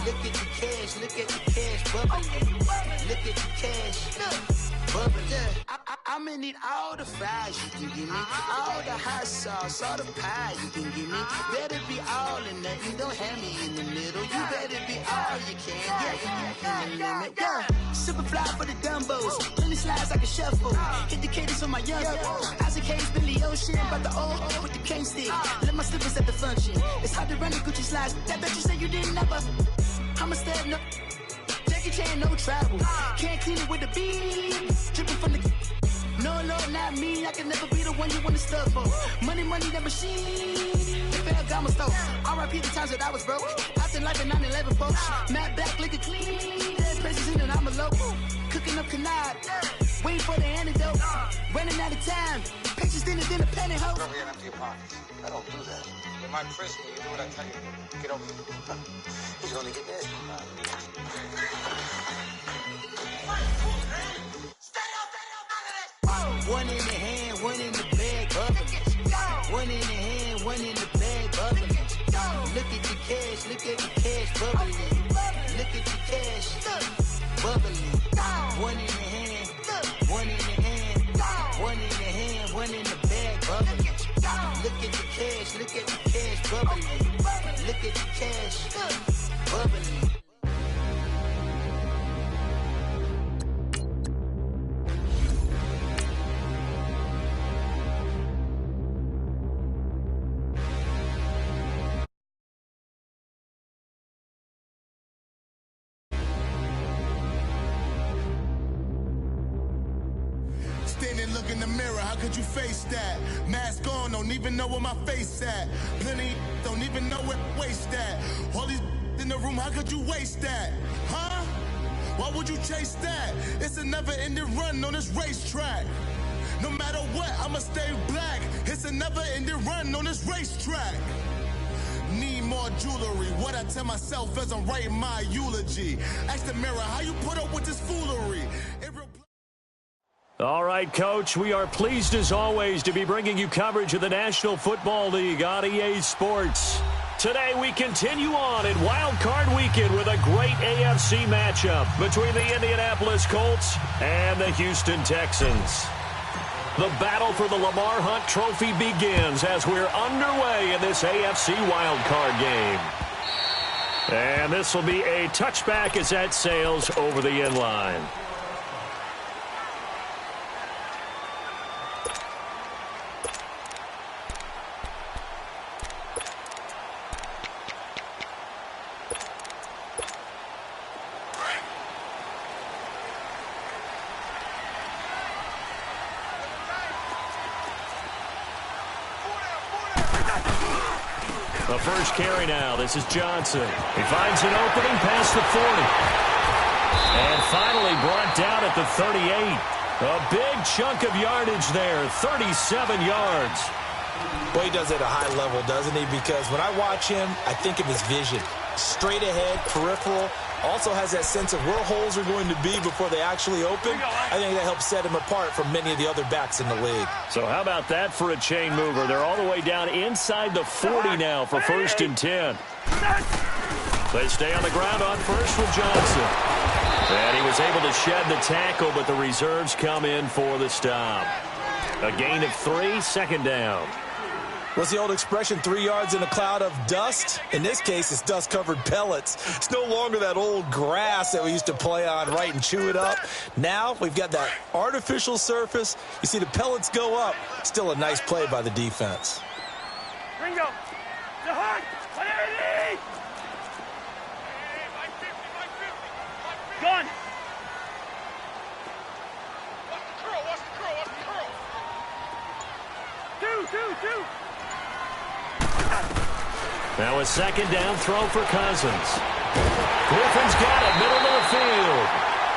Look at the cash bubbling. Look at the cash, bubbling. I'ma need all the fries you can give me, all the hot sauce, all the pie you can give me. Better be all or nothing, don't have me in the middle. You better be all you can, in the limit. Yeah, super fly for the Dumbos, plenty slides like a shuffle. Hit the cadence on my young Isaac Hayes, Billy Ocean, but the old with the cane stick. Let my slippers at the function. It's hard to run the Gucci slides. That bet you say you didn't never. I'm a step no. Jackie Chan, no travel. Can't clean it with the beat. Dripping from the. No, Lord, not me. I can never be the one you want to stuff for. Money, that machine. Fair Gama store. R.I.P. the times that I was broke. After life in 9/11, folks. Matte black, liquor clean. Dead places in and I'm a local. Cooking up canard. Waiting for the antidote. Running out of time. Pictures thinner than a pantyhose. Over here and empty your pockets. I don't do that. In my prison, you do what I tell you. Get over here. He's gonna get this. One in the hand, one in the bag, bubbling. One in the hand, one in the bag, bubbling. Look at the cash, bubbling. Look at the cash, bubbling. One in the hand, one in the hand, one in the hand, one in the bag, bubbling. Look at the cash, bubbling. Look at the cash, bubbling. Standing, look in the mirror, how could you face that? Mask on, don't even know where my face at. Plenty, don't even know where waste at. All these in the room, how could you waste that? Huh? Why would you chase that? It's a never-ending run on this racetrack. No matter what, I'ma stay black. It's a never-ending run on this racetrack. Need more jewelry, what I tell myself as I'm writing my eulogy. Ask the mirror, how you put up with this foolery? All right, Coach, we are pleased as always to be bringing you coverage of the National Football League on EA Sports. Today we continue on in Wild Card Weekend with a great AFC matchup between the Indianapolis Colts and the Houston Texans. The battle for the Lamar Hunt Trophy begins as we're underway in this AFC Wild Card game. And this will be a touchback as that sails over the end line. The first carry now. This is Johnson. He finds an opening past the 40. And finally brought down at the 38. A big chunk of yardage there, 37 yards. Well, he does it at a high level, doesn't he? Because when I watch him, I think of his vision. Straight ahead, peripheral. Also has that sense of where holes are going to be before they actually open. I think that helps set him apart from many of the other backs in the league. So how about that for a chain mover? They're all the way down inside the 40 now for 1st and 10. They stay on the ground on first with Johnson. And he was able to shed the tackle, but the reserves come in for the stop. A gain of 3, 2nd down. What's the old expression, 3 yards in a cloud of dust? In this case, it's dust-covered pellets. It's no longer that old grass that we used to play on, right, and chew it up. Now we've got that artificial surface. You see the pellets go up. Still a nice play by the defense. Ringo, the heart, whatever it is. Gun. Watch the curl. Two. Now a 2nd down throw for Cousins. Griffin's got it, middle of the field.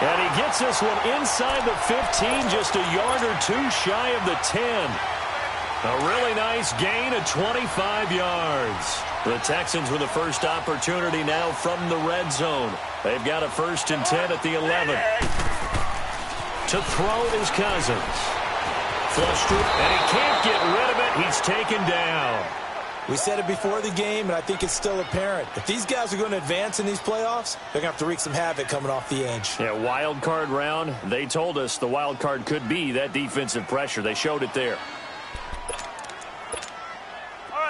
And he gets this one inside the 15, just a yard or 2 shy of the 10. A really nice gain of 25 yards. The Texans with the first opportunity now from the red zone. They've got a 1st and 10 at the 11. To throw is Cousins. Flushed through, and he can't get rid of it. He's taken down. We said it before the game, and I think it's still apparent. If these guys are going to advance in these playoffs, they're going to have to wreak some havoc coming off the edge. Yeah, wild card round. They told us the wild card could be that defensive pressure. They showed it there.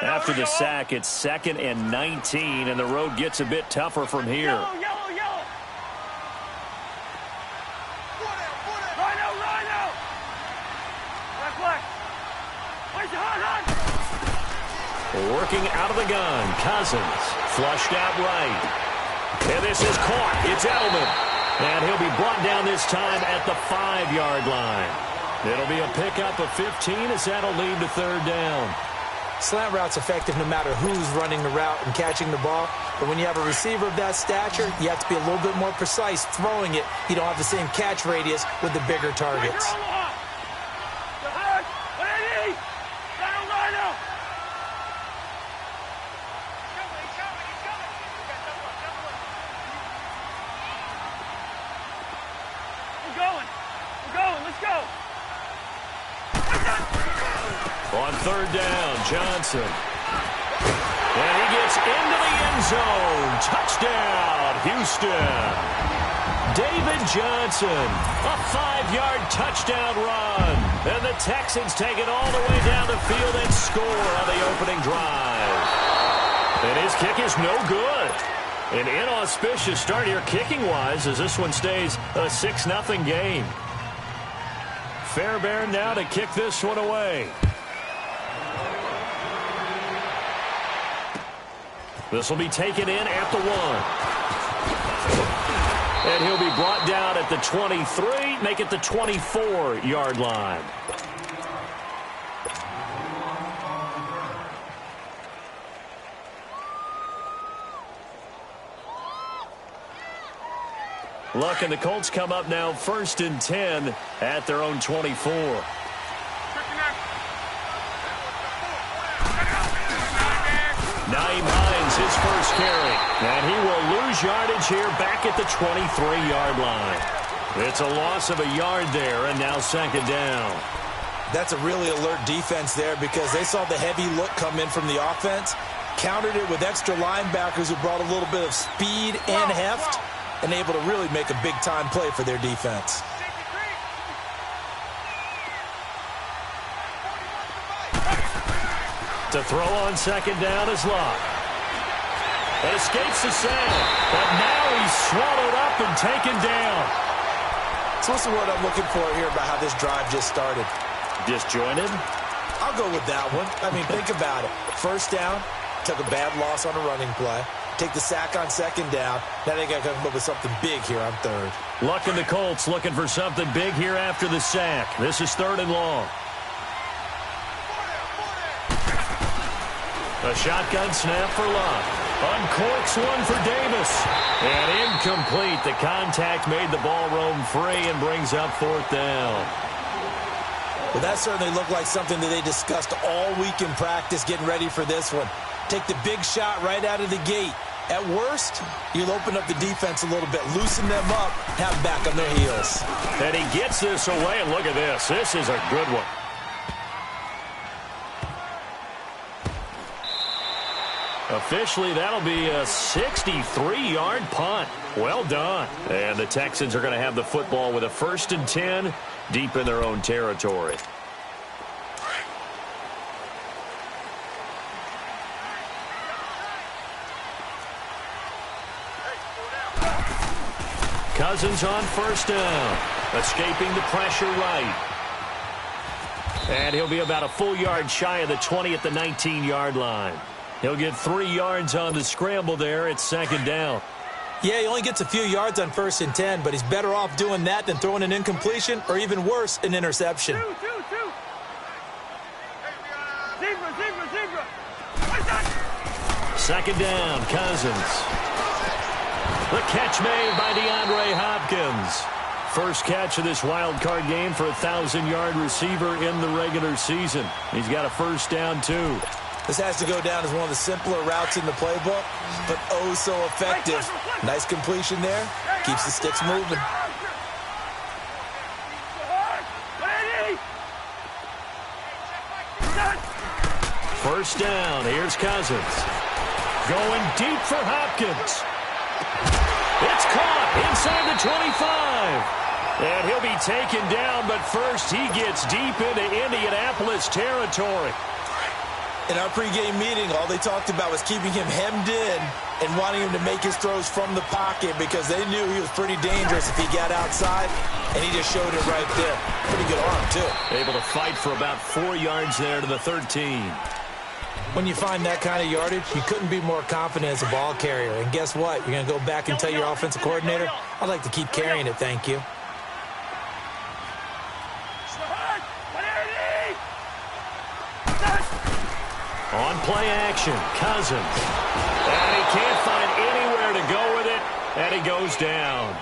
After the sack, it's 2nd and 19, and the road gets a bit tougher from here. Yellow. Rhino. Black. Where's the hot? Working out of the gun, Cousins. Flushed out right. And this is caught. It's Edelman. And he'll be brought down this time at the 5-yard line. It'll be a pickup of 15 as that'll lead to 3rd down. Slant route's effective no matter who's running the route and catching the ball. But when you have a receiver of that stature, you have to be a little bit more precise throwing it. You don't have the same catch radius with the bigger targets. On 3rd down, Johnson. And he gets into the end zone. Touchdown, Houston. David Johnson, a 5-yard touchdown run. And the Texans take it all the way down the field and score on the opening drive. And his kick is no good. An inauspicious start here kicking-wise as this one stays a 6-0 game. Fairbairn now to kick this one away. This will be taken in at the 1. And he'll be brought down at the 23, make it the 24-yard line. Luck and the Colts come up now 1st and 10 at their own 24. Naeem Hines, his first carry. And he will lose yardage here back at the 23-yard line. It's a loss of a yard there, and now 2nd down. That's a really alert defense there because they saw the heavy look come in from the offense, countered it with extra linebackers who brought a little bit of speed and heft, and able to really make a big-time play for their defense. To throw on 2nd down is Locke. It escapes the sack, but now he's swallowed up and taken down. So what's the word I'm looking for here about how this drive just started? Disjointed? I'll go with that one. I mean, think about it. 1st down, took a bad loss on a running play. Take the sack on 2nd down. Now they got to come up with something big here on 3rd. Luck and the Colts looking for something big here after the sack. This is 3rd and long. A shotgun snap for Luck. Uncorks one for Davis. And incomplete. The contact made the ball roam free and brings up 4th down. Well, that certainly looked like something that they discussed all week in practice getting ready for this one. Take the big shot right out of the gate. At worst, you'll open up the defense a little bit, loosen them up, have them back on their heels. And he gets this away, and look at this. This is a good one. Officially, that'll be a 63-yard punt. Well done. And the Texans are going to have the football with a 1st and 10 deep in their own territory. Cousins on 1st down. Escaping the pressure right. And he'll be about a full yard shy of the 20 at the 19-yard line. He'll get 3 yards on the scramble there. It's 2nd down. Yeah, he only gets a few yards on 1st and 10, but he's better off doing that than throwing an incompletion or even worse, an interception. Zebra. 2nd down, Cousins. The catch made by DeAndre Hopkins. First catch of this wild card game for a 1,000-yard receiver in the regular season. He's got a 1st down, too. This has to go down as one of the simpler routes in the playbook, but oh so effective. Nice completion there. Keeps the sticks moving. first down. Here's Cousins. Going deep for Hopkins. It's caught inside the 25. And he'll be taken down, but first he gets deep into Indianapolis territory. In our pregame meeting, all they talked about was keeping him hemmed in and wanting him to make his throws from the pocket because they knew he was pretty dangerous if he got outside, and he just showed it right there. Pretty good arm, too. Able to fight for about 4 yards there to the 13. When you find that kind of yardage, you couldn't be more confident as a ball carrier. And guess what? You're going to go back and tell your offensive coordinator, I'd like to keep carrying it, thank you. On play action, Cousins. And he can't find anywhere to go with it, and he goes down.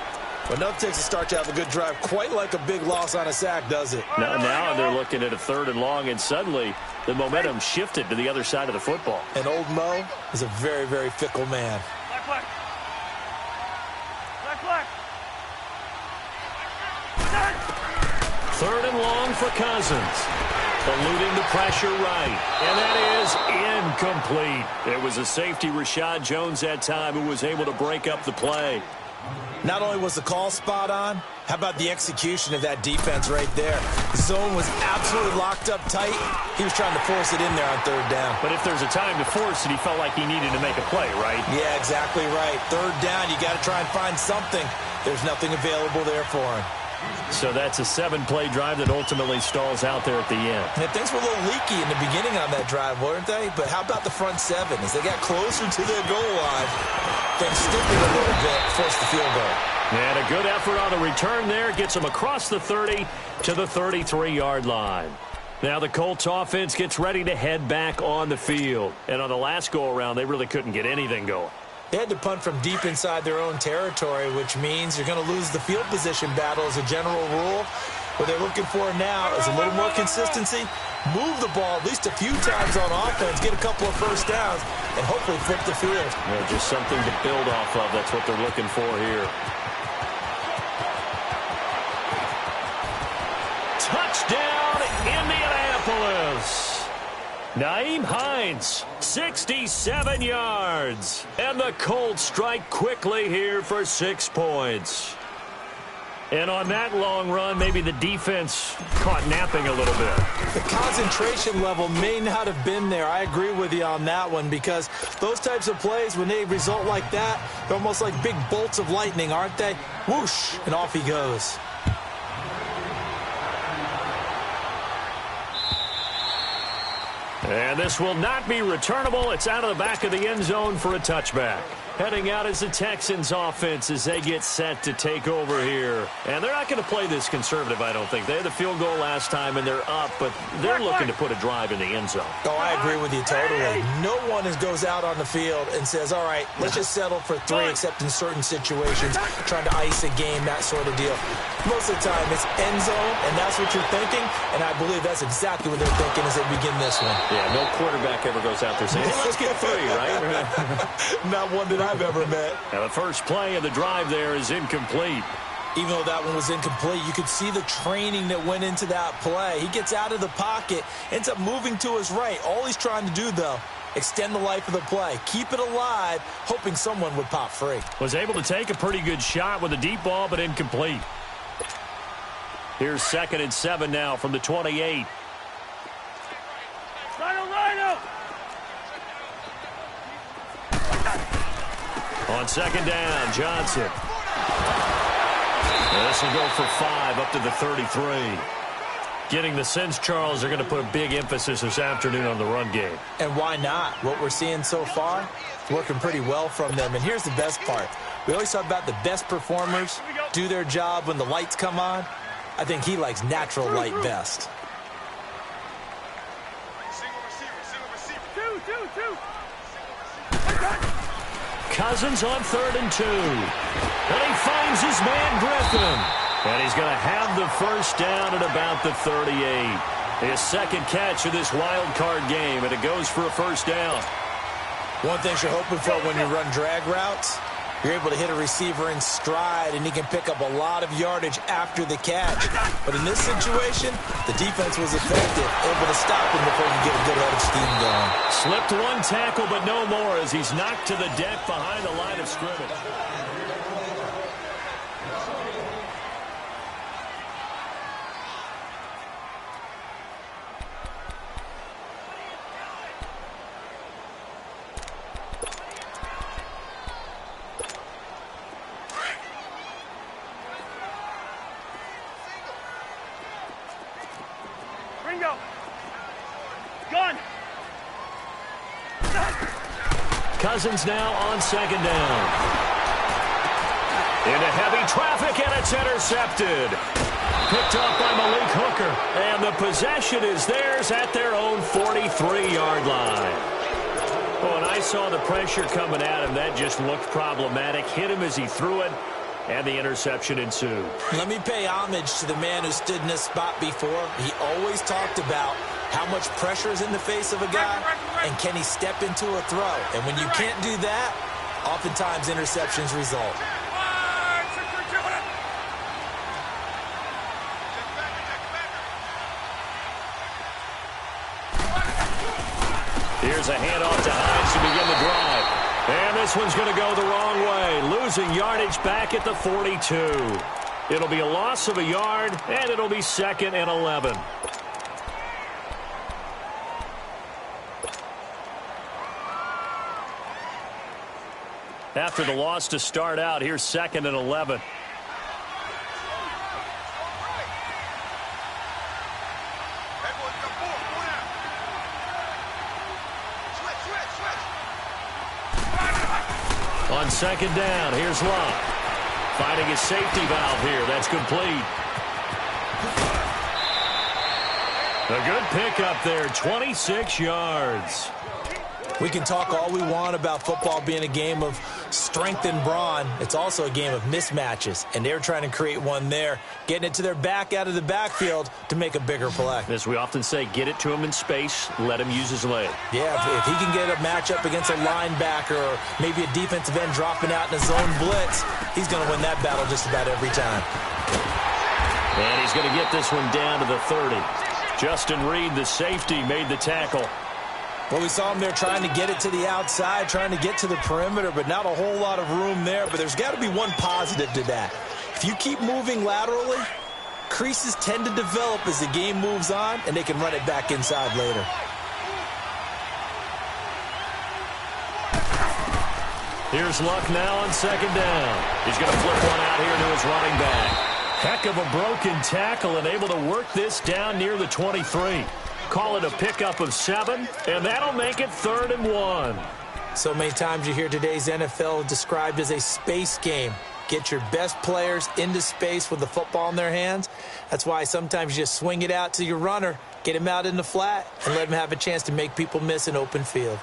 But enough takes to start to have a good drive, quite like a big loss on a sack, does it? Now they're looking at a 3rd and long, and suddenly the momentum shifted to the other side of the football. And old Mo is a very, very fickle man. Black. 3rd and long for Cousins. Eluding the pressure right. And that is incomplete. It was a safety, Rashad Jones, that time, who was able to break up the play. Not only was the call spot on, how about the execution of that defense right there? The zone was absolutely locked up tight. He was trying to force it in there on 3rd down. But if there's a time to force it, he felt like he needed to make a play, right? Yeah, exactly right. 3rd down, you got to try and find something. There's nothing available there for him. So that's a 7-play drive that ultimately stalls out there at the end. And things were a little leaky in the beginning on that drive, weren't they? But how about the front 7? As they got closer to their goal line, things stiffened a little bit, forced the field goal. And a good effort on the return there gets them across the 30 to the 33-yard line. Now the Colts offense gets ready to head back on the field. And on the last go-around, they really couldn't get anything going. They had to punt from deep inside their own territory, which means you're going to lose the field position battle as a general rule. What they're looking for now is a little more consistency, move the ball at least a few times on offense, get a couple of first downs, and hopefully flip the field. Yeah, just something to build off of. That's what they're looking for here. Touchdown, Indianapolis. Nyheim Hines, 67 yards. And the Colts strike quickly here for 6 points. And on that long run, maybe the defense caught napping a little bit. The concentration level may not have been there. I agree with you on that one because those types of plays, when they result like that, they're almost like big bolts of lightning, aren't they? Whoosh, and off he goes. And this will not be returnable. It's out of the back of the end zone for a touchback. Heading out is the Texans offense as they get set to take over here. And they're not going to play this conservative, I don't think. They had the field goal last time and they're up, but they're looking to put a drive in the end zone. Oh, I agree with you totally. No one goes out on the field and says, all right, let's just settle for 3, except in certain situations, trying to ice a game, that sort of deal. Most of the time, it's end zone, and that's what you're thinking, and I believe that's exactly what they're thinking as they begin this one. Yeah, no quarterback ever goes out there saying, hey, let's get 3, right? Not one that I've ever met. Now, the first play of the drive there is incomplete. Even though that one was incomplete, you could see the training that went into that play. He gets out of the pocket, ends up moving to his right. All he's trying to do, though, extend the life of the play. Keep it alive, hoping someone would pop free. Was able to take a pretty good shot with a deep ball, but incomplete. Here's 2nd and 7 now from the 28. Rhino! On 2nd down, Johnson. This will go for 5 up to the 33. Getting the sense, Charles, they're going to put a big emphasis this afternoon on the run game. And why not? What we're seeing so far, working pretty well from them. And here's the best part. We always talk about the best performers do their job when the lights come on. I think he likes natural light best. Two. Cousins on 3rd and 2. And he finds his man Griffin. And he's going to have the first down at about the 38. His 2nd catch of this wild card game, and it goes for a first down. One thing you're hoping for when you run drag routes, You're able to hit a receiver in stride, and he can pick up a lot of yardage after the catch. But in this situation, the defense was effective, able to stop him before he could get a good head of steam going. Slipped one tackle, but no more as he's knocked to the deck behind the line of scrimmage. Ringo! Gun! Cousins now on second down. Into heavy traffic, and it's intercepted. Picked up by Malik Hooker. And the possession is theirs at their own 43-yard line. Well, when I saw the pressure coming at him, that just looked problematic. Hit him as he threw it, and the interception ensued. Let me pay homage to the man who stood in this spot before. He always talked about how much pressure is in the face of a guy, and can he step into a throw. And when you can't do that, oftentimes interceptions result. Here's a handoff to Hines to begin the drive. And this one's going to go the wrong way. Losing yardage back at the 42. It'll be a loss of a yard, and it'll be 2nd and 11. After the loss to start out, here's 2nd and 11. On second down, here's Love. Finding his safety valve here. That's complete. A good pickup there, 26 yards. We can talk all we want about football being a game of strength and brawn. It's also a game of mismatches, and they're trying to create one there, getting it to their back out of the backfield to make a bigger play. As we often say, get it to him in space, let him use his leg. Yeah, if he can get a matchup against a linebacker or maybe a defensive end dropping out in a zone blitz, he's going to win that battle just about every time. And he's going to get this one down to the 30. Justin Reed, the safety, made the tackle. Well, we saw him there trying to get it to the outside, trying to get to the perimeter, but not a whole lot of room there. But there's got to be one positive to that. If you keep moving laterally, creases tend to develop as the game moves on, and they can run it back inside later. Here's Luck now on second down. He's going to flip one out here to his running back. Heck of a broken tackle and able to work this down near the 23. Call it a pickup of 7, and that'll make it 3rd and 1. So many times you hear today's NFL described as a space game. Get your best players into space with the football in their hands. That's why sometimes you just swing it out to your runner, get him out in the flat, and let him have a chance to make people miss an open field.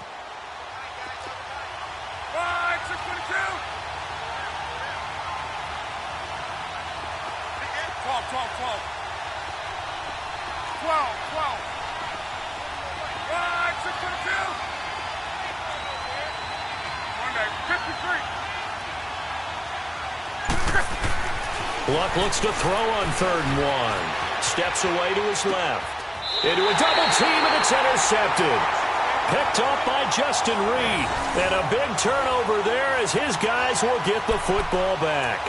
Luck looks to throw on 3rd and 1. Steps away to his left. Into a double team, and it's intercepted. Picked off by Justin Reed. And a big turnover there as his guys will get the football back.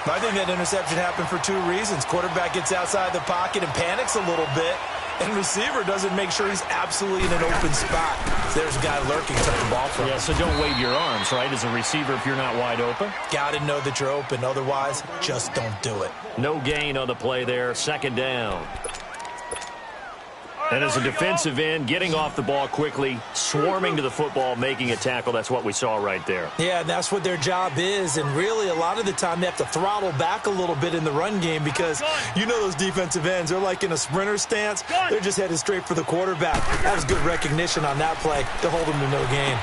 I think that interception happened for 2 reasons. Quarterback gets outside the pocket and panics a little bit, and receiver doesn't make sure he's absolutely in an open spot. So there's a guy lurking, took the ball from him. Yeah, so don't wave your arms, right, as a receiver if you're not wide open. Got to know that you're open. Otherwise, just don't do it. No gain on the play there. 2nd down. And as a defensive end, getting off the ball quickly, swarming to the football, making a tackle, that's what we saw right there. Yeah, and that's what their job is. And really, a lot of the time, they have to throttle back a little bit in the run game because you know those defensive ends, they're like in a sprinter stance. They're just headed straight for the quarterback. That was good recognition on that play to hold them to no gain.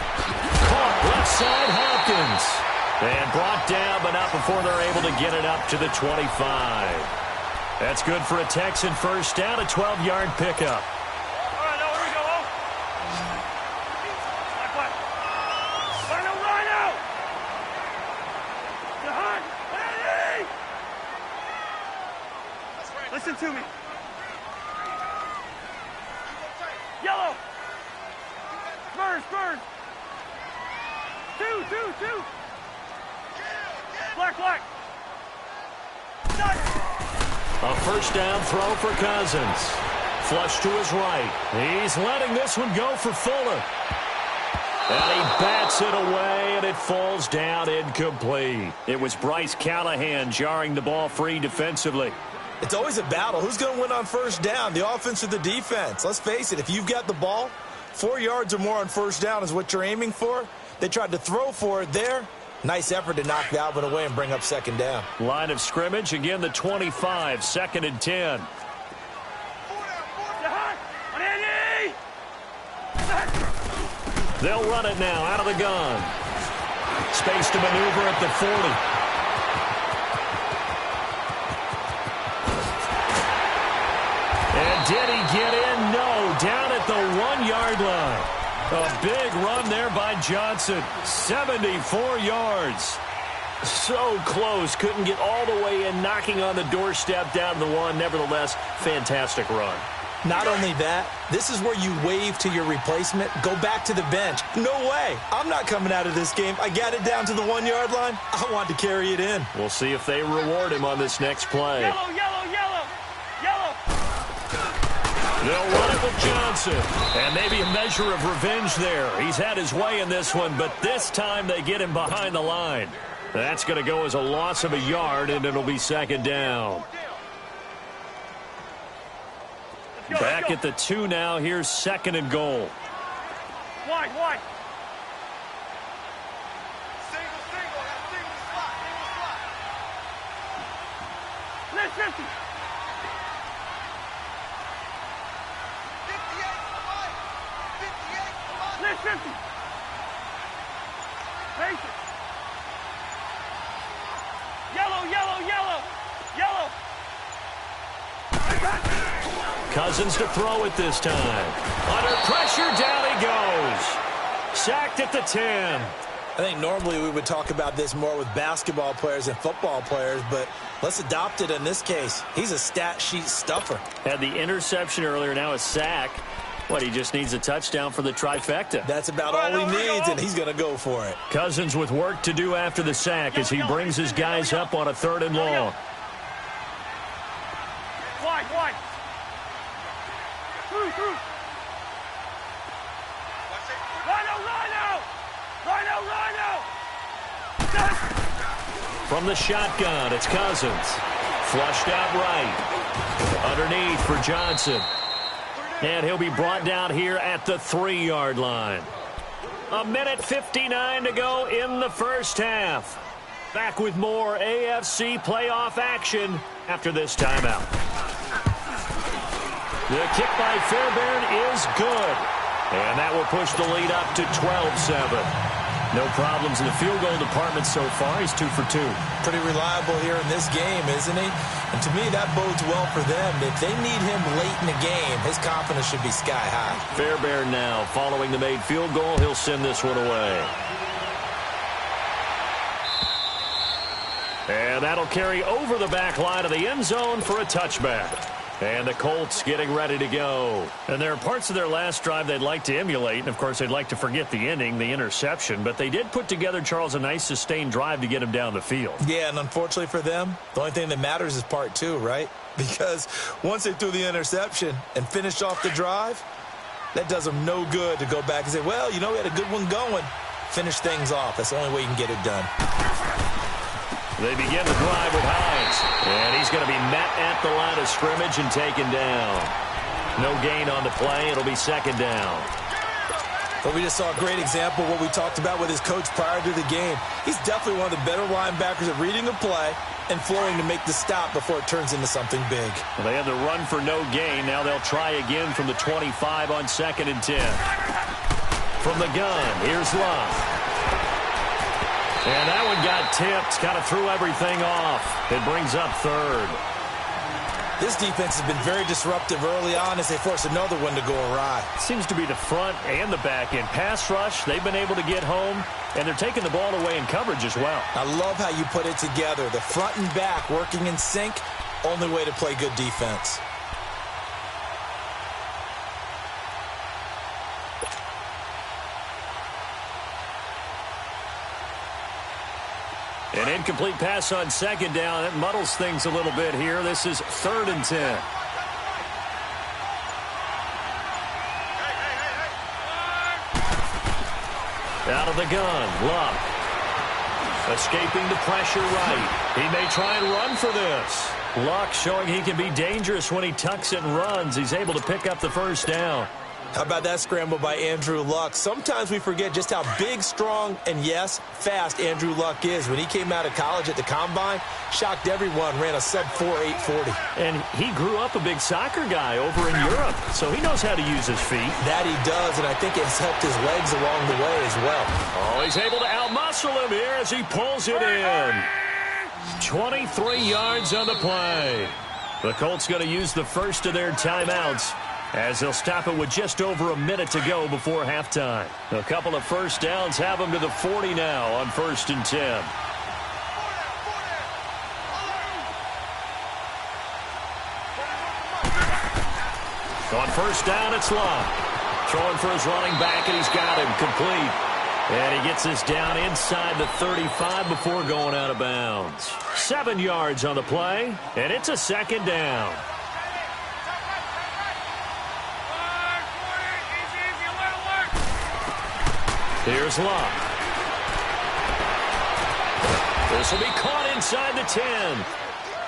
Caught left side, Hopkins. And brought down, but not before they're able to get it up to the 25. That's good for a Texan first down, a 12-yard pickup. to me. Yellow. Spurs. Two. Black. A first down throw for Cousins. Flush to his right. He's letting this one go for Fuller. And he bats it away, and it falls down incomplete. It was Bryce Callahan jarring the ball free defensively. It's always a battle. Who's going to win on first down, the offense or the defense? Let's face it, if you've got the ball, 4 yards or more on first down is what you're aiming for. They tried to throw for it there. Nice effort to knock that one away and bring up second down. Line of scrimmage, again the 25, 2nd and 10. They'll run it now out of the gun. Space to maneuver at the 40. And did he get in? No, down at the 1-yard line. A big run there by Johnson. 74 yards. So close. Couldn't get all the way in, knocking on the doorstep down the 1. Nevertheless, fantastic run. Not only that, this is where you wave to your replacement, go back to the bench. No way. I'm not coming out of this game. I got it down to the 1-yard line. I want to carry it in. We'll see if they reward him on this next play. Yellow. They'll run it with Johnson. And maybe a measure of revenge there. He's had his way in this one, but this time they get him behind the line. That's going to go as a loss of a yard, and it'll be second down. Back at the 2 now. Here's 2nd and goal. Wide. Single slot. Let's 50. 58 Let's 50. Face it. Yellow. Cousins to throw it this time. Under pressure, down he goes. Sacked at the 10. I think normally we would talk about this more with basketball players and football players, but let's adopt it in this case. He's a stat sheet stuffer. Had the interception earlier, now a sack. What, he just needs a touchdown for the trifecta. That's about all he needs, and he's going to go for it. Cousins with work to do after the sack as he brings his guys up on a 3rd and long. Wide. Through. Rhino. From the shotgun, it's Cousins. Flushed out right. Underneath for Johnson. And he'll be brought down here at the 3-yard line. 1:59 to go in the first half. Back with more AFC playoff action after this timeout. The kick by Fairbairn is good. And that will push the lead up to 12-7. No problems in the field goal department so far. He's 2 for 2. Pretty reliable here in this game, isn't he? And to me, that bodes well for them. If they need him late in the game, his confidence should be sky high. Fairbairn now following the made field goal. He'll send this one away. And that'll carry over the back line of the end zone for a touchback. And the Colts getting ready to go. And there are parts of their last drive they'd like to emulate. And, of course, they'd like to forget the ending, the interception. But they did put together, Charles, a nice sustained drive to get him down the field. Yeah, and unfortunately for them, the only thing that matters is part 2, right? Because once they threw the interception and finished off the drive, that does them no good to go back and say, well, you know, we had a good one going. Finish things off. That's the only way you can get it done. They begin the drive with Hines. And he's going to be met at the line of scrimmage and taken down. No gain on the play. It'll be second down. But we just saw a great example of what we talked about with his coach prior to the game. He's definitely one of the better linebackers at reading a play and flowing to make the stop before it turns into something big. Well, they had the run for no gain. Now they'll try again from the 25 on 2nd and 10. From the gun, here's Love. And that one got tipped, kind of threw everything off. It brings up 3rd. This defense has been very disruptive early on as they force another one to go awry. Seems to be the front and the back end. Pass rush, they've been able to get home, and they're taking the ball away in coverage as well. I love how you put it together. The front and back working in sync. Only way to play good defense. An incomplete pass on second down. That muddles things a little bit here. This is 3rd and 10. Out of the gun, Luck. Escaping the pressure right. He may try and run for this. Luck showing he can be dangerous when he tucks and runs. He's able to pick up the first down. How about that scramble by Andrew Luck? Sometimes we forget just how big, strong, and, yes, fast Andrew Luck is. When he came out of college at the Combine, shocked everyone, ran a sub-4 840. And he grew up a big soccer guy over in Europe, so he knows how to use his feet. That he does, and I think it's helped his legs along the way as well. Oh, he's able to outmuscle him here as he pulls it in. 23 yards on the play. The Colts going to use the first of their timeouts, as they'll stop it with just over a minute to go before halftime. A couple of first downs have them to the 40 now on 1st and 10. On first down, it's Luck. Throwing for his running back, and he's got him complete. And he gets this down inside the 35 before going out of bounds. 7 yards on the play, and it's a 2nd down. Here's Luck. This will be caught inside the 10.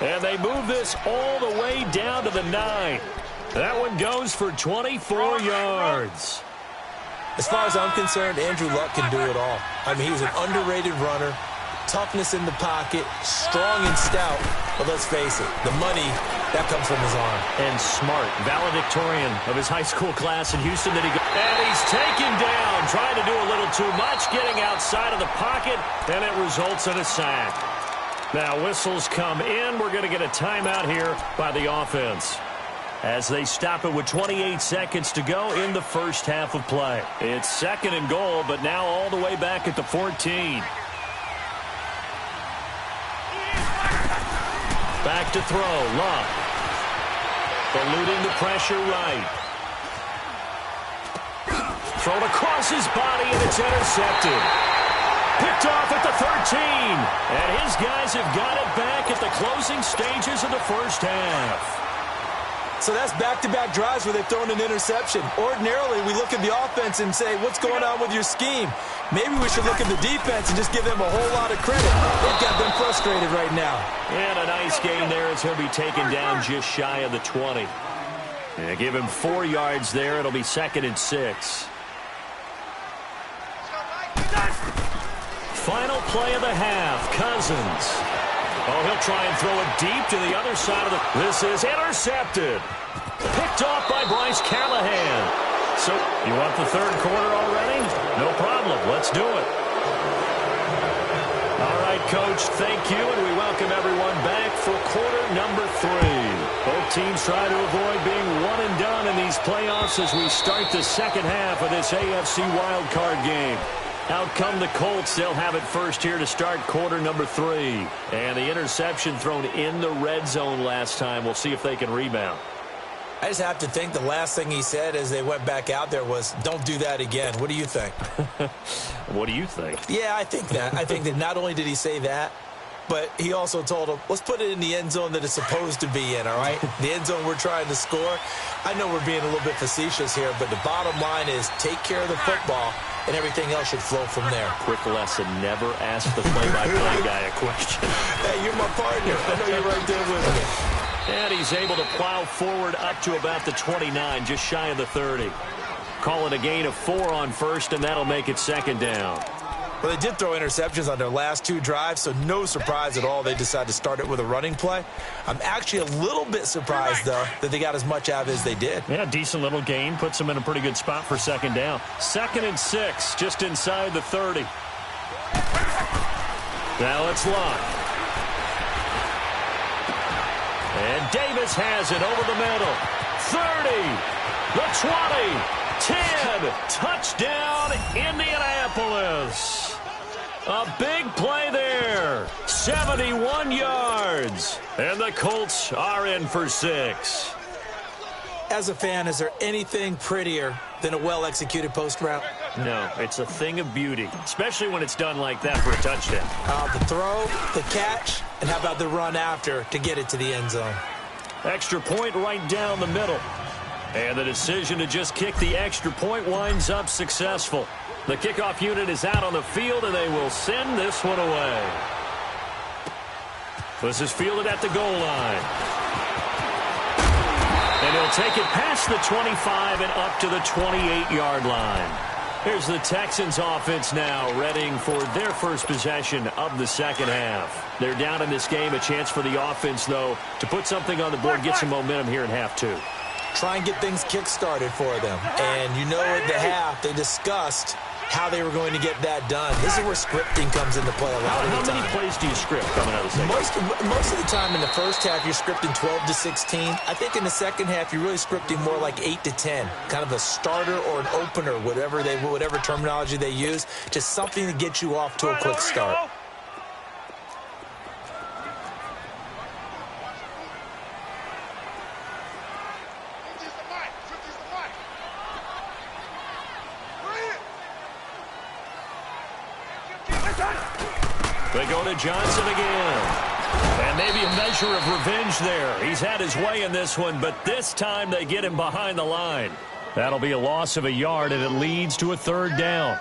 And they move this all the way down to the 9. That one goes for 24 yards. As far as I'm concerned, Andrew Luck can do it all. I mean, he's an underrated runner. Toughness in the pocket, strong and stout. But let's face it, the money, that comes from his arm. And smart, valedictorian of his high school class in Houston. And he's taken down, trying to do a little too much, getting outside of the pocket, and it results in a sack. Now whistles come in. We're going to get a timeout here by the offense, as they stop it with 28 seconds to go in the first half of play. It's 2nd and goal, but now all the way back at the 14. Back to throw, Luck. Eluding the pressure right. Thrown across his body, and it's intercepted. Picked off at the 13. And his guys have got it back at the closing stages of the first half. So that's back-to-back drives where they've thrown an interception. Ordinarily, we look at the offense and say, what's going on with your scheme? Maybe we should look at the defense and just give them a whole lot of credit. They've got them frustrated right now. And a nice gain there as he'll be taken down just shy of the 20. And give him 4 yards there. It'll be 2nd and 6. Final play of the half, Cousins. Oh, he'll try and throw it deep to the other side of the... This is intercepted. Picked off by Bryce Callahan. So, you want the 3rd quarter already? No problem. Let's do it. All right, Coach, thank you, and we welcome everyone back for quarter number 3. Both teams try to avoid being one and done in these playoffs as we start the second half of this AFC wildcard game. Out come the Colts. They'll have it first here to start quarter number 3. And the interception thrown in the red zone last time. We'll see if they can rebound. I just have to think the last thing he said as they went back out there was, don't do that again. What do you think? What do you think? Yeah, I think that. I think that not only did he say that, but he also told them, let's put it in the end zone that it's supposed to be in, all right? The end zone we're trying to score. I know we're being a little bit facetious here, but the bottom line is take care of the football, and everything else should flow from there. Quick lesson, never ask the play-by-play guy a question. Hey, you're my partner. I know you're right there with me. And he's able to plow forward up to about the 29, just shy of the 30. Call it a gain of 4 on first, and that'll make it 2nd down. Well, they did throw interceptions on their last 2 drives, so no surprise at all they decided to start it with a running play. I'm actually a little bit surprised, though, that they got as much out of it as they did. Yeah, decent little gain. Puts them in a pretty good spot for 2nd down. 2nd and 6, just inside the 30. Now it's Luck. And Davis has it over the middle. 30, the 20, 10, touchdown Indianapolis. A big play there. 71 yards. And the Colts are in for 6. As a fan, is there anything prettier than a well-executed post route? No, it's a thing of beauty, especially when it's done like that for a touchdown. The throw, the catch, and how about the run after to get it to the end zone? Extra point right down the middle. And the decision to just kick the extra point winds up successful. The kickoff unit is out on the field, and they will send this one away. This is fielded at the goal line. And he'll take it past the 25 and up to the 28-yard line. Here's the Texans offense now, readying for their first possession of the second half. They're down in this game. A chance for the offense, though, to put something on the board, get some momentum here in half 2. Try and get things kick-started for them. And you know at the half, they discussed how they were going to get that done. This is where scripting comes into play a lot of the time. How many plays do you script coming out of the second half? Most of the time in the first half, you're scripting 12 to 16. I think in the second half, you're really scripting more like 8 to 10. Kind of a starter or an opener, whatever terminology they use. Just something to get you off to a quick start. They go to Johnson again. And maybe a measure of revenge there. He's had his way in this one, but this time they get him behind the line. That'll be a loss of a yard, and it leads to a 3rd down.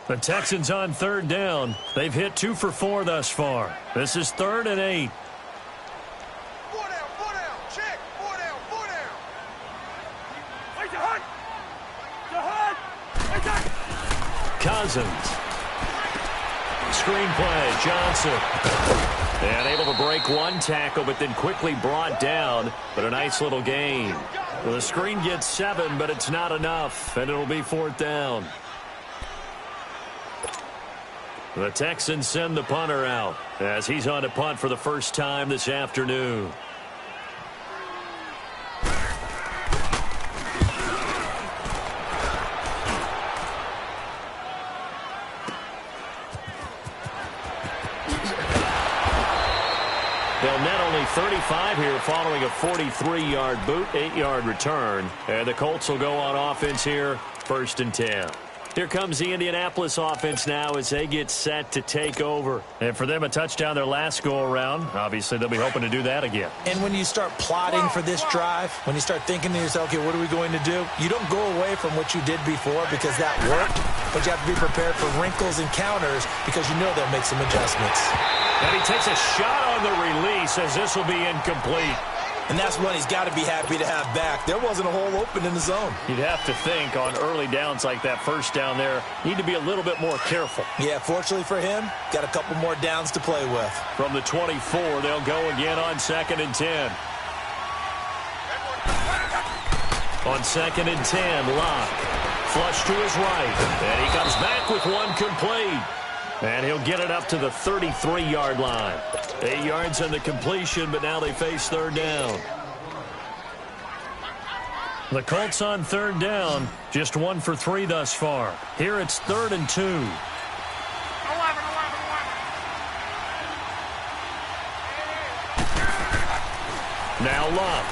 The Texans on 3rd down. They've hit 2 for 4 thus far. This is 3rd and 8. Cousins. Screenplay, Johnson. And able to break one tackle, but then quickly brought down. But a nice little gain. Well, the screen gets 7, but it's not enough, and it'll be 4th down. The Texans send the punter out as he's on to punt for the first time this afternoon. They'll net only 35 here following a 43-yard boot, 8-yard return. And the Colts will go on offense here, 1st and 10. Here comes the Indianapolis offense now as they get set to take over. And for them, a touchdown their last go-around. Obviously, they'll be hoping to do that again. And when you start plotting for this drive, when you start thinking to yourself, okay, what are we going to do? You don't go away from what you did before because that worked, but you have to be prepared for wrinkles and counters because you know they'll make some adjustments. And he takes a shot on the release as this will be incomplete. And that's one he's got to be happy to have back. There wasn't a hole open in the zone. You'd have to think on early downs like that, first down there, need to be a little bit more careful. Yeah, fortunately for him, got a couple more downs to play with. From the 24, they'll go again on 2nd and 10. On 2nd and 10, Locke. Flush to his right. And he comes back with one complete. And he'll get it up to the 33-yard line. 8 yards on the completion, but now they face 3rd down. The Colts on 3rd down, just 1 for 3 thus far. Here it's 3rd and 2. Now Locke.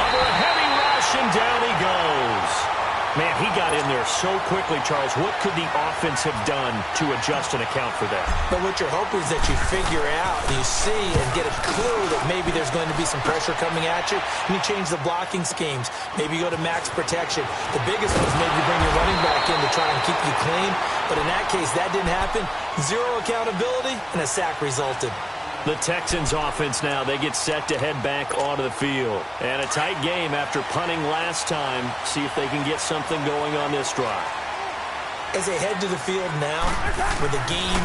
Under a heavy rush, and down he goes. Man, he got in there so quickly, Charles. What could the offense have done to adjust and account for that? But what you're hoping is that you figure out, you see and get a clue that maybe there's going to be some pressure coming at you, and you change the blocking schemes. Maybe you go to max protection. The biggest one is maybe you bring your running back in to try and keep you clean. But in that case, that didn't happen. 0 accountability, and a sack resulted. The Texans offense now, they get set to head back onto the field. And a tight game after punting last time. See if they can get something going on this drive. As they head to the field now, with the game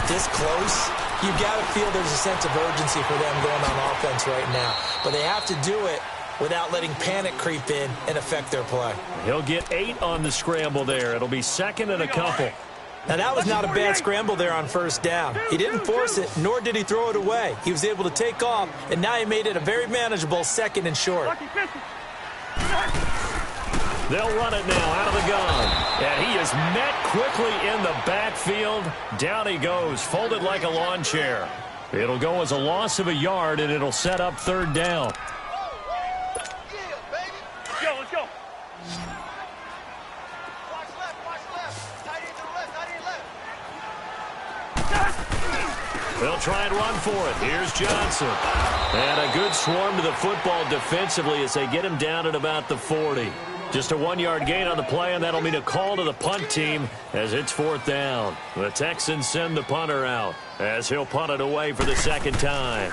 this close, you've got to feel there's a sense of urgency for them going on offense right now. But they have to do it without letting panic creep in and affect their play. He'll get 8 on the scramble there. It'll be 2nd and a couple. Now, that was not a bad scramble there on 1st down. He didn't force it, nor did he throw it away. He was able to take off, and now he made it a very manageable 2nd and short. They'll run it now out of the gun. And he is met quickly in the backfield. Down he goes, folded like a lawn chair. It'll go as a loss of a yard, and it'll set up third down. Let's go. They'll try and run for it. Here's Johnson. And a good swarm to the football defensively as they get him down at about the 40. Just a 1-yard gain on the play, and that'll mean a call to the punt team as it's fourth down. The Texans send the punter out as he'll punt it away for the second time.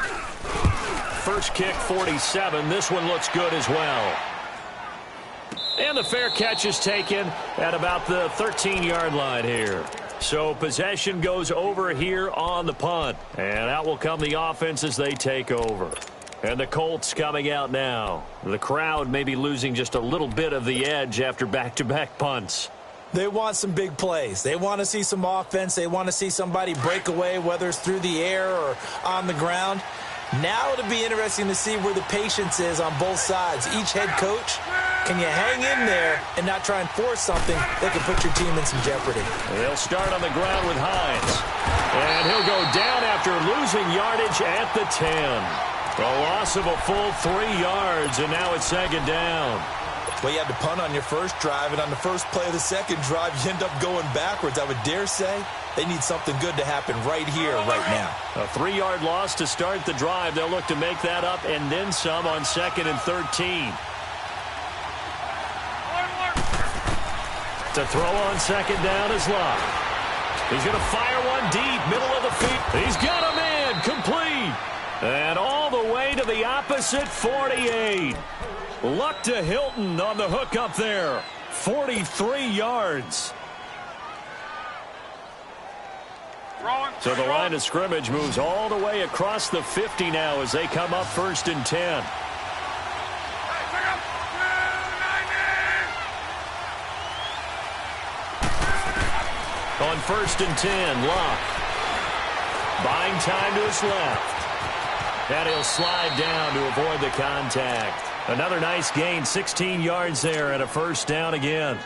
First kick, 47. This one looks good as well. And the fair catch is taken at about the 13-yard line here. So possession goes over here on the punt. And out will come the offense as they take over. And the Colts coming out now. The crowd may be losing just a little bit of the edge after back-to-back punts. They want some big plays. They want to see some offense. They want to see somebody break away, whether it's through the air or on the ground. Now it'll be interesting to see where the patience is on both sides. Each head coach, can you hang in there and not try and force something that can put your team in some jeopardy? They'll start on the ground with Hines. And he'll go down after losing yardage at the 10. A loss of a full 3 yards, and now it's second down. Well, you had to punt on your first drive, and on the first play of the second drive, you end up going backwards. I would dare say they need something good to happen right here, right now. A 3-yard loss to start the drive. They'll look to make that up and then some on 2nd and 13. To throw on second down is Locke. He's going to fire one deep, middle of the field. He's got a man, complete. And all the way to the opposite 48. Luck to Hilton on the hook up there. 43 yards. So the line of scrimmage moves all the way across the 50 now as they come up 1st and 10. On 1st and 10, Locke. Buying time to his left. And he'll slide down to avoid the contact. Another nice gain, 16 yards there and a first down again.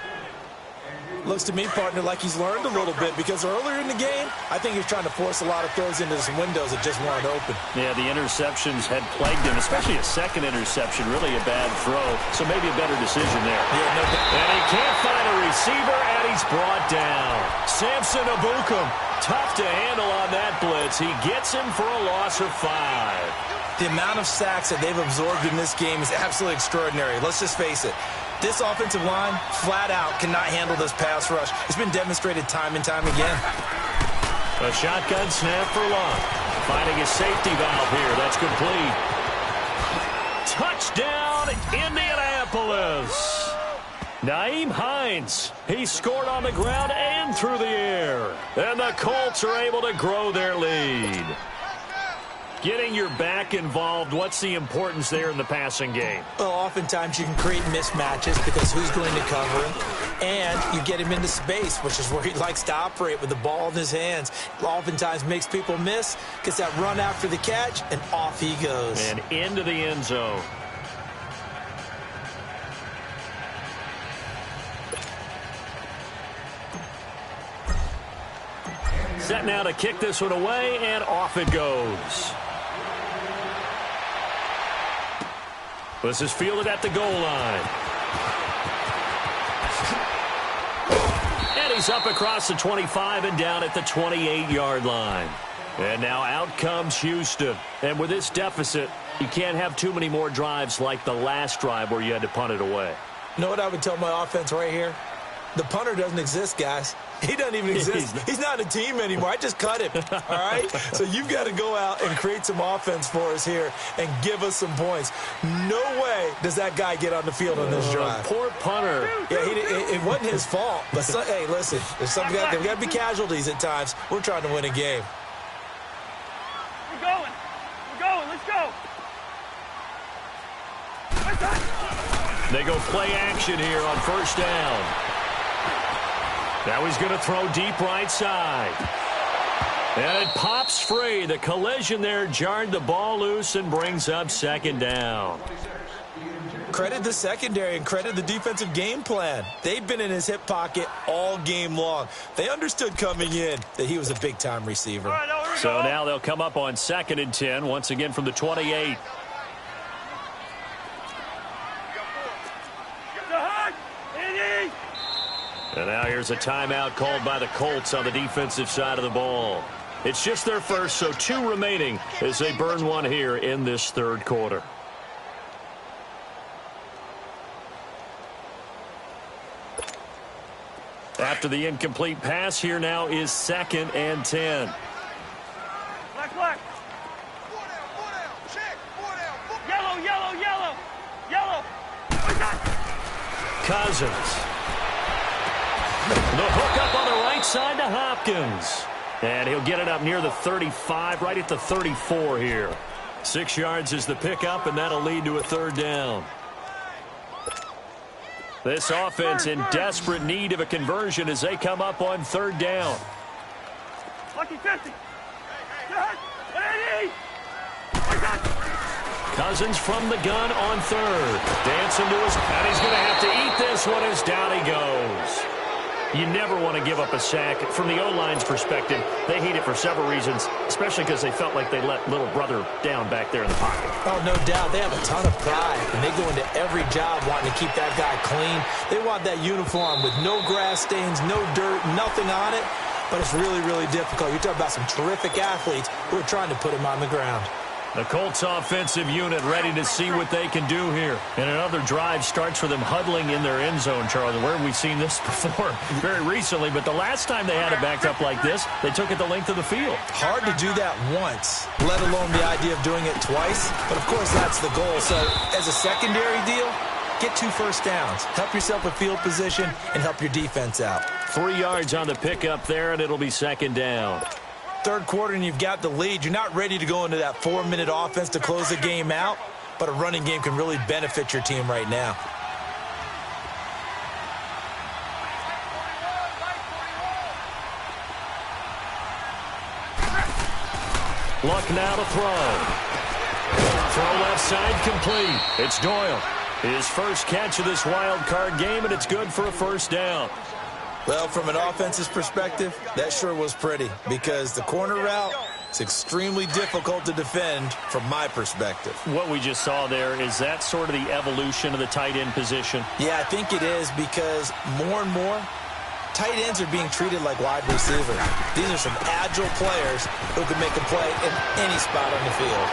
Looks to me, partner, like he's learned a little bit because earlier in the game, I think he was trying to force a lot of throws into some windows that just weren't open. Yeah, the interceptions had plagued him, especially a second interception, really a bad throw. So maybe a better decision there. Yeah, and he can't find a receiver, and he's brought down. Samson Abukum, tough to handle on that blitz. He gets him for a loss of 5. The amount of sacks that they've absorbed in this game is absolutely extraordinary. Let's just face it. This offensive line, flat out, cannot handle this pass rush. It's been demonstrated time and time again. A shotgun snap for Locke. Finding a safety valve here. That's complete. Touchdown, Indianapolis. Nyheim Hines. He scored on the ground and through the air. And the Colts are able to grow their lead. Getting your back involved, what's the importance there in the passing game? Well, oftentimes you can create mismatches because who's going to cover him? And you get him into space, which is where he likes to operate with the ball in his hands. Oftentimes makes people miss, gets that run after the catch, and off he goes. And into the end zone. Set now to kick this one away, and off it goes. This is fielded at the goal line. And he's up across the 25 and down at the 28-yard line. And now out comes Houston. And with this deficit, you can't have too many more drives like the last drive where you had to punt it away. You know what I would tell my offense right here? The punter doesn't exist, guys. He doesn't even exist. He's not a team anymore. I just cut him, all right? So you've got to go out and create some offense for us here and give us some points. No way does that guy get on the field on this drive. Poor punter. Yeah, it wasn't his fault. But, hey, listen, there's got to be casualties at times. We're trying to win a game. We're going. Let's go. They go play action here on first down. Now he's going to throw deep right side. And it pops free. The collision there jarred the ball loose and brings up second down. credit the secondary and credit the defensive game plan. They've been in his hip pocket all game long. They understood coming in that he was a big-time receiver. So now they'll come up on 2nd and 10, once again from the 28. And now here's a timeout called by the Colts on the defensive side of the ball. It's just their first, so 2 remaining as they burn one here in this 3rd quarter. After the incomplete pass, here now is 2nd and 10. Black, black. Four down, check, yellow, yellow, yellow, yellow. Cousins. The hook up on the right side to Hopkins. And he'll get it up near the 35, right at the 34 here. 6 yards is the pickup, and that'll lead to a 3rd down. This offense in desperate need of a conversion as they come up on 3rd down. Lucky 50. Cousins from the gun on 3rd. Dancing to his, and he's going to have to eat this one as down he goes. You never want to give up a sack. From the O-line's perspective, they hate it for several reasons, especially because they felt like they let little brother down back there in the pocket. Oh, no doubt. They have a ton of pride, and they go into every job wanting to keep that guy clean. They want that uniform with no grass stains, no dirt, nothing on it, but it's really, really difficult. You're talking about some terrific athletes who are trying to put him on the ground. The Colts offensive unit ready to see what they can do here. And another drive starts with them huddling in their end zone, Charlie. Where have we seen this before? Very recently, but the last time they had it backed up like this, they took it the length of the field. Hard to do that once, let alone the idea of doing it twice. But, of course, that's the goal. So, as a secondary deal, get 2 first downs. Help yourself with field position and help your defense out. 3 yards on the pickup there, and it'll be 2nd down. 3rd quarter and you've got the lead. You're not ready to go into that 4-minute offense to close the game out, but a running game can really benefit your team right now. Luck now to throw. Throw left side complete. It's Doyle. His first catch of this wild card game, and it's good for a 1st down. Well, from an offense's perspective, that sure was pretty because the corner route is extremely difficult to defend from my perspective. What we just saw there, is that sort of the evolution of the tight end position? Yeah, I think it is because more and more, tight ends are being treated like wide receivers. These are some agile players who can make a play in any spot on the field.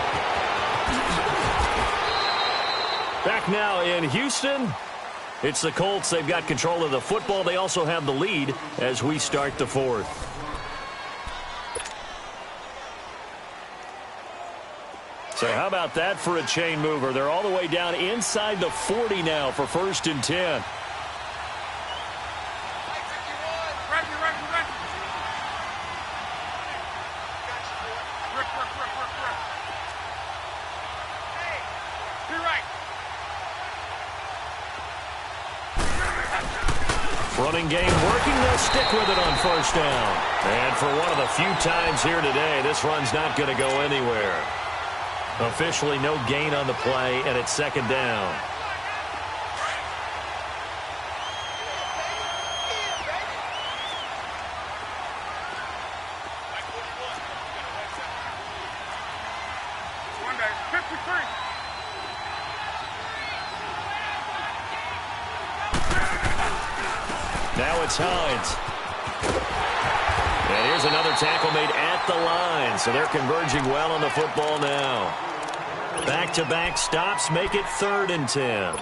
Back now in Houston. It's the Colts. They've got control of the football. They also have the lead as we start the 4th. So how about that for a chain mover? They're all the way down inside the 40 now for 1st and 10. Running game working. They'll stick with it on 1st down. And for one of the few times here today, this run's not going to go anywhere. Officially no gain on the play, and it's 2nd down. Now it's Hines. And here's another tackle made at the line. So they're converging well on the football now. Back-to-back stops make it 3rd and 10.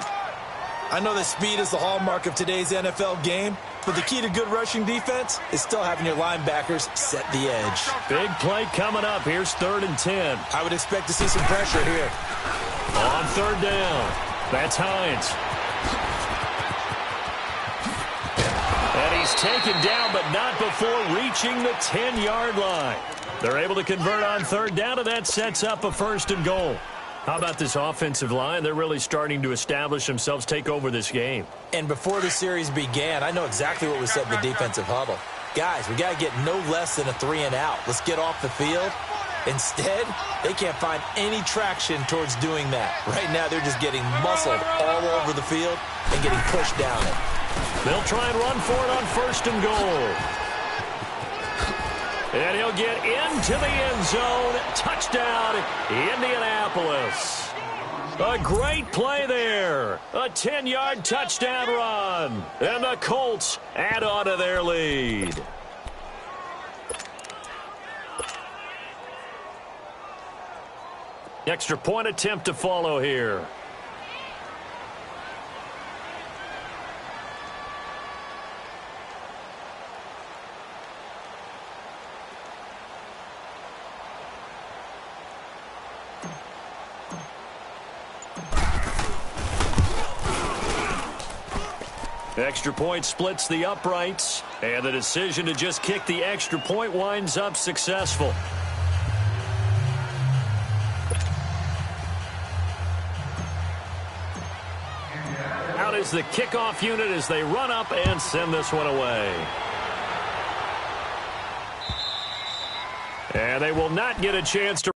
I know that speed is the hallmark of today's NFL game, but the key to good rushing defense is still having your linebackers set the edge. Big play coming up. Here's 3rd and 10. I would expect to see some pressure here. On 3rd down. That's Hines. And he's taken down, but not before reaching the 10-yard line. They're able to convert on 3rd down, and that sets up a 1st and goal. How about this offensive line? They're really starting to establish themselves, take over this game. And before the series began, I know exactly what we said in the defensive huddle. Guys, we got to get no less than a 3-and-out. Let's get off the field Instead, they can't find any traction towards doing that. Right now, they're just getting muscled all over the field and getting pushed down it. They'll try and run for it on 1st and goal. And he'll get into the end zone. Touchdown, Indianapolis. A great play there. A 10-yard touchdown run. And the Colts add on to their lead. Extra point attempt to follow here. Extra point splits the uprights, and the decision to just kick the extra point winds up successful. Out is the kickoff unit as they run up and send this one away. And they will not get a chance to.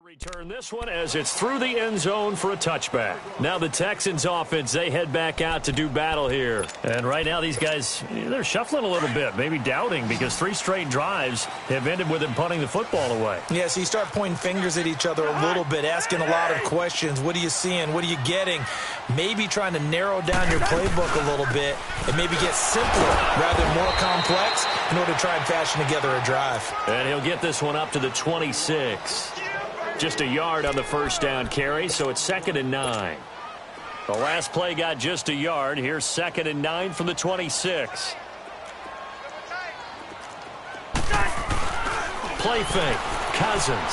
Return this one as it's through the end zone for a touchback. Now the Texans offense, they head back out to do battle here. And right now these guys, they're shuffling a little bit, maybe doubting, because 3 straight drives have ended with them punting the football away. Yeah, so you start pointing fingers at each other a little bit, asking a lot of questions. What are you seeing? What are you getting? Maybe trying to narrow down your playbook a little bit and maybe get simpler rather than more complex in order to try and fashion together a drive. And he'll get this one up to the 26. Just a yard on the first down carry, so it's 2nd and 9. The last play got just a yard. Here's 2nd and 9 from the 26. Play fake. Cousins.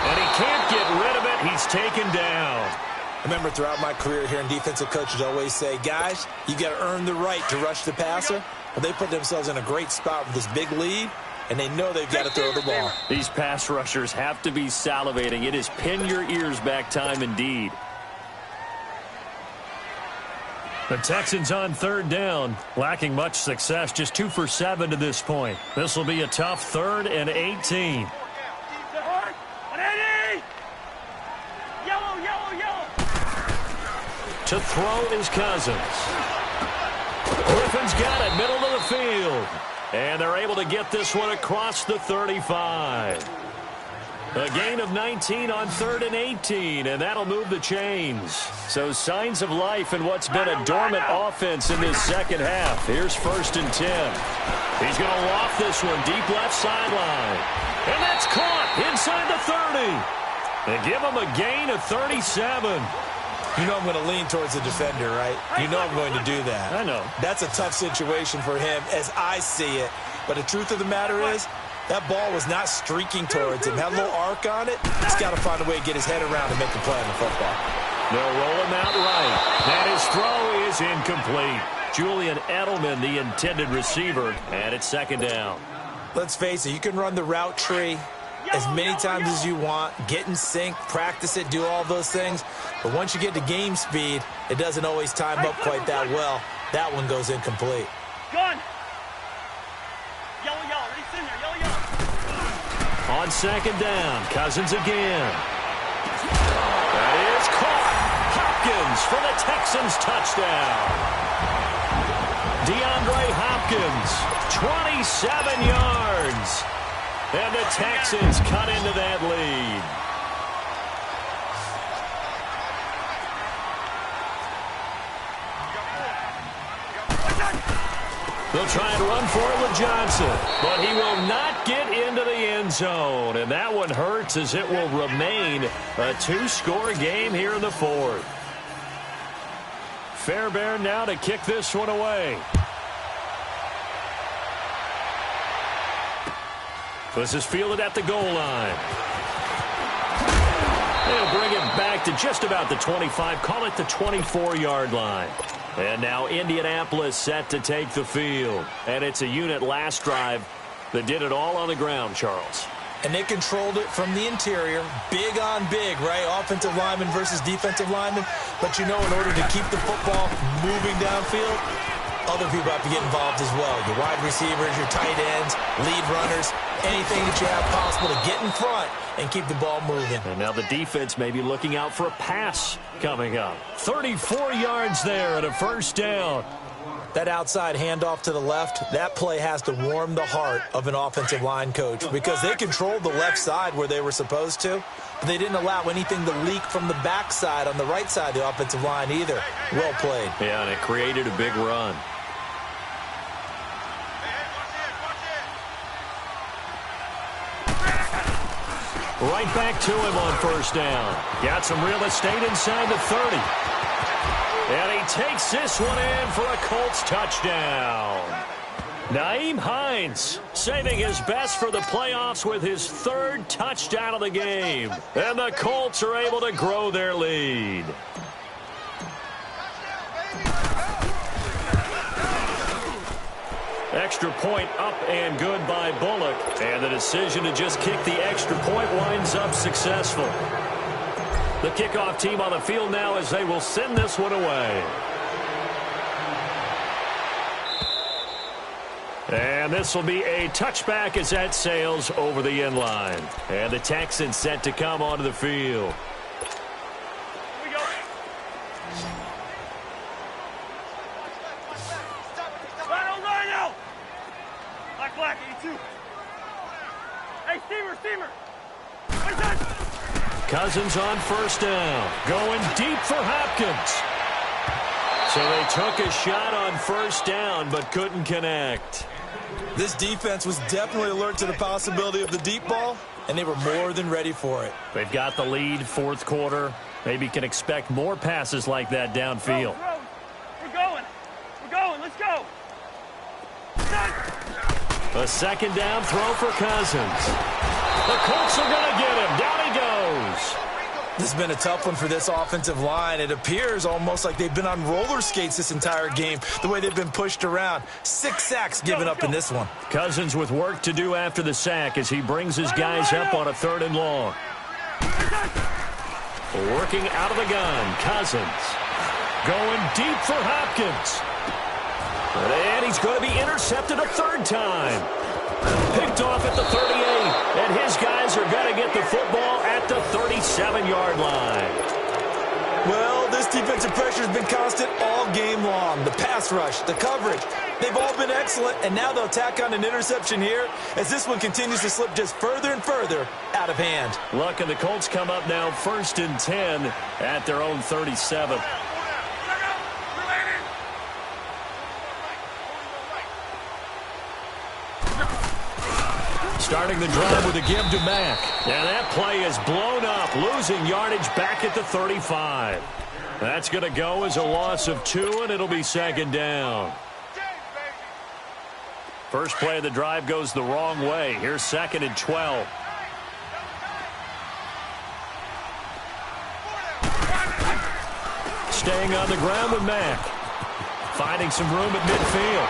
And he can't get rid of it. He's taken down. I remember throughout my career hearing defensive coaches always say, guys, you got to earn the right to rush the passer. Well, they put themselves in a great spot with this big lead, and they know they've got to throw the ball. These pass rushers have to be salivating. It is pin your ears back time indeed. The Texans on 3rd down, lacking much success, just 2 for 7 to this point. This will be a tough 3rd and 18. To throw is Cousins. Griffin's got it, middle of the field. And they're able to get this one across the 35. A gain of 19 on 3rd and 18, and that'll move the chains. So signs of life in what's been a dormant offense in this second half. Here's 1st and 10. He's going to loft this one deep left sideline. And that's caught inside the 30. They give him a gain of 37. You know I'm going to lean towards the defender, right? You know I'm going to do that. I know. That's a tough situation for him as I see it. But the truth of the matter is, that ball was not streaking towards him. Had a little arc on it. He's got to find a way to get his head around and make a play on the football. They'll roll him out right. And his throw is incomplete. Julian Edelman, the intended receiver, and it's 2nd down. Let's face it, you can run the route tree as many times as you want, get in sync, practice it, do all those things. But once you get to game speed, it doesn't always time up quite that well. That one goes incomplete. Gun. Yellow, ready, sitting there, yellow. On 2nd down, Cousins again. That is caught. Hopkins for the Texans touchdown. DeAndre Hopkins, 27 yards. And the Texans cut into that lead. They'll try and run for it with Johnson, but he will not get into the end zone, and that one hurts as it will remain a 2-score game here in the fourth. Fairbairn now to kick this one away. This is fielded at the goal line. They'll bring it back to just about the 25, call it the 24-yard line. And now Indianapolis set to take the field. And it's a unit last drive that did it all on the ground, Charles. And they controlled it from the interior, big on big, right? Offensive lineman versus defensive lineman. But, you know, in order to keep the football moving downfield, other people have to get involved as well. Your wide receivers, your tight ends, lead runners, anything that you have possible to get in front and keep the ball moving. And now the defense may be looking out for a pass coming up. 34 yards there and a first down. That outside handoff to the left, that play has to warm the heart of an offensive line coach because they controlled the left side where they were supposed to, but they didn't allow anything to leak from the backside on the right side of the offensive line either. Well played. Yeah, and it created a big run. Right back to him on first down. Got some real estate inside the 30. And he takes this one in for a Colts touchdown. Nyheim Hines saving his best for the playoffs with his third touchdown of the game. And the Colts are able to grow their lead. Extra point up and good by Bullock. And the decision to just kick the extra point winds up successful. The kickoff team on the field now as they will send this one away. And this will be a touchback as that sails over the end line. And the Texans set to come onto the field. Here we go. Rhino! Black, 82. Hey, Steamer! What's that? Cousins on first down. Going deep for Hopkins. So they took a shot on first down but couldn't connect. This defense was definitely alert to the possibility of the deep ball, and they were more than ready for it. They've got the lead, fourth quarter. Maybe can expect more passes like that downfield. We're going. Let's go. A second down throw for Cousins. The Colts are going to get him. Down he goes. This has been a tough one for this offensive line. It appears almost like they've been on roller skates this entire game, the way they've been pushed around. 6 sacks given up in this one. Cousins with work to do after the sack as he brings his guys up on a 3rd and long. Working out of the gun, Cousins. Going deep for Hopkins. And he's going to be intercepted a 3rd time. Picked off at the 38. And his guys are going to get the football at the 37-yard line. Well, this defensive pressure has been constant all game long. The pass rush, the coverage, they've all been excellent. And now they'll tack on an interception here as this one continues to slip just further and further out of hand. Luck and the Colts come up now 1st and 10 at their own 37. Starting the drive with a give to Mack. And that play is blown up, losing yardage back at the 35. That's going to go as a loss of 2, and it'll be 2nd down. First play of the drive goes the wrong way. Here's 2nd and 12. Staying on the ground with Mack. Finding some room at midfield.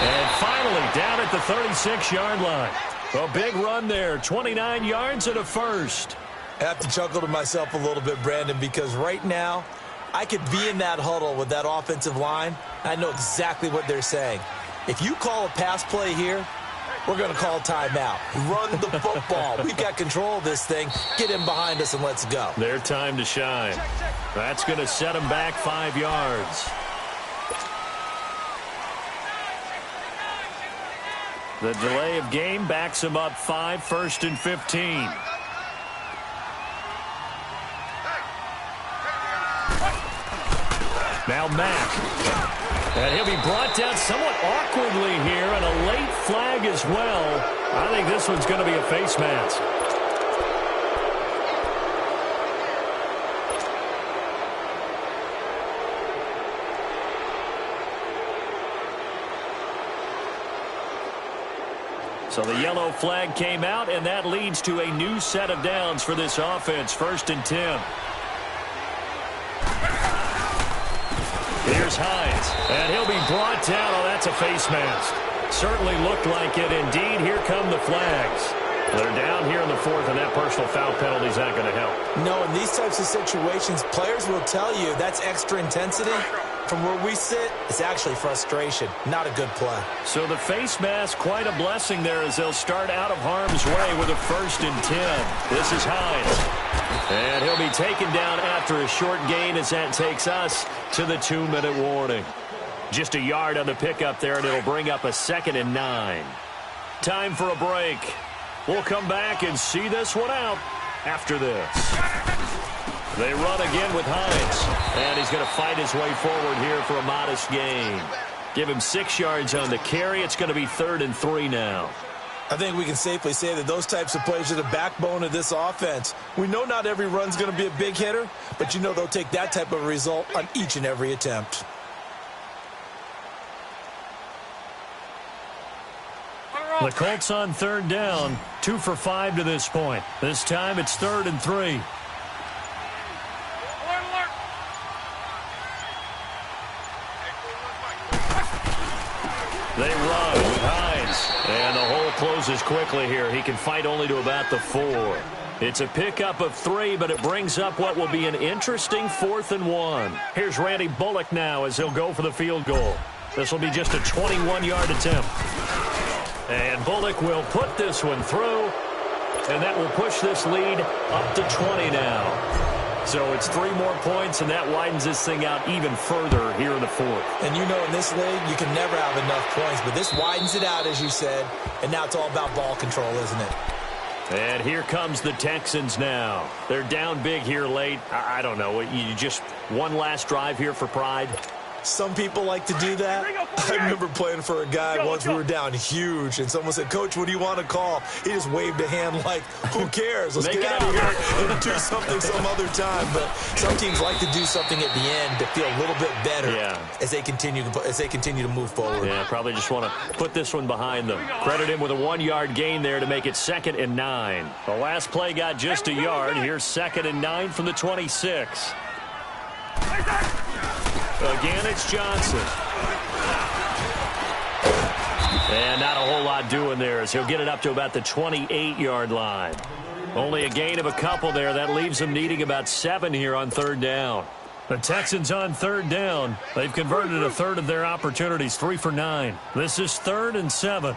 And finally down at the 36-yard line. A big run there, 29 yards and a first. I have to chuckle to myself a little bit, Brandon, because right now I could be in that huddle with that offensive line. I know exactly what they're saying. If you call a pass play here, we're going to call timeout. Run the football. We've got control of this thing. Get him behind us and let's go. Their time to shine. That's going to set them back 5 yards. The delay of game backs him up 5, 1st and 15. Now Mack. And he'll be brought down somewhat awkwardly here, and a late flag as well. I think this one's going to be a face mask. So the yellow flag came out, and that leads to a new set of downs for this offense. 1st and 10. Here's Hines, and he'll be brought down. Oh, that's a face mask. Certainly looked like it. Indeed, here come the flags. They're down here in the 4th, and that personal foul penalty is not going to help. No, in these types of situations, players will tell you that's extra intensity. From where we sit, it's actually frustration. Not a good play. So the face mask, quite a blessing there as they'll start out of harm's way with a 1st and 10. This is Hines. And he'll be taken down after a short gain as that takes us to the 2-minute warning. Just a yard on the pickup there, and it'll bring up a 2nd and 9. Time for a break. We'll come back and see this one out after this. They run again with Hines, and he's going to fight his way forward here for a modest gain. Give him 6 yards on the carry. It's going to be 3rd and 3 now. I think we can safely say that those types of plays are the backbone of this offense. We know not every run's going to be a big hitter, but you know they'll take that type of result on each and every attempt. The Colts on 3rd down, 2 for 5 to this point. This time it's 3rd and 3. They run with Hines, and the hole closes quickly here. He can fight only to about the 4. It's a pickup of 3, but it brings up what will be an interesting 4th and 1. Here's Randy Bullock now as he'll go for the field goal. This will be just a 21-yard attempt. And Bullock will put this one through, and that will push this lead up to 20 now. So it's 3 more points, and that widens this thing out even further here in the 4th. And you know in this league, you can never have enough points, but this widens it out, as you said, and now it's all about ball control, isn't it? And here comes the Texans now. They're down big here late. I don't know. You just one last drive here for pride? Some people like to do that. I remember playing for a guy once. We were down huge, and someone said, "Coach, what do you want to call?" He just waved a hand like, "Who cares? Let's get out of here and do something some other time." But some teams like to do something at the end to feel a little bit better as they continue to move forward. Yeah, probably just want to put this one behind them. Credit him with a 1-yard gain there to make it 2nd and 9. The last play got just a yard. Here's 2nd and 9 from the 26. Again, it's Johnson. And not a whole lot doing there as he'll get it up to about the 28-yard line. Only a gain of a couple there. That leaves them needing about 7 here on 3rd down. The Texans on 3rd down. They've converted a third of their opportunities, 3 for 9. This is 3rd and 7.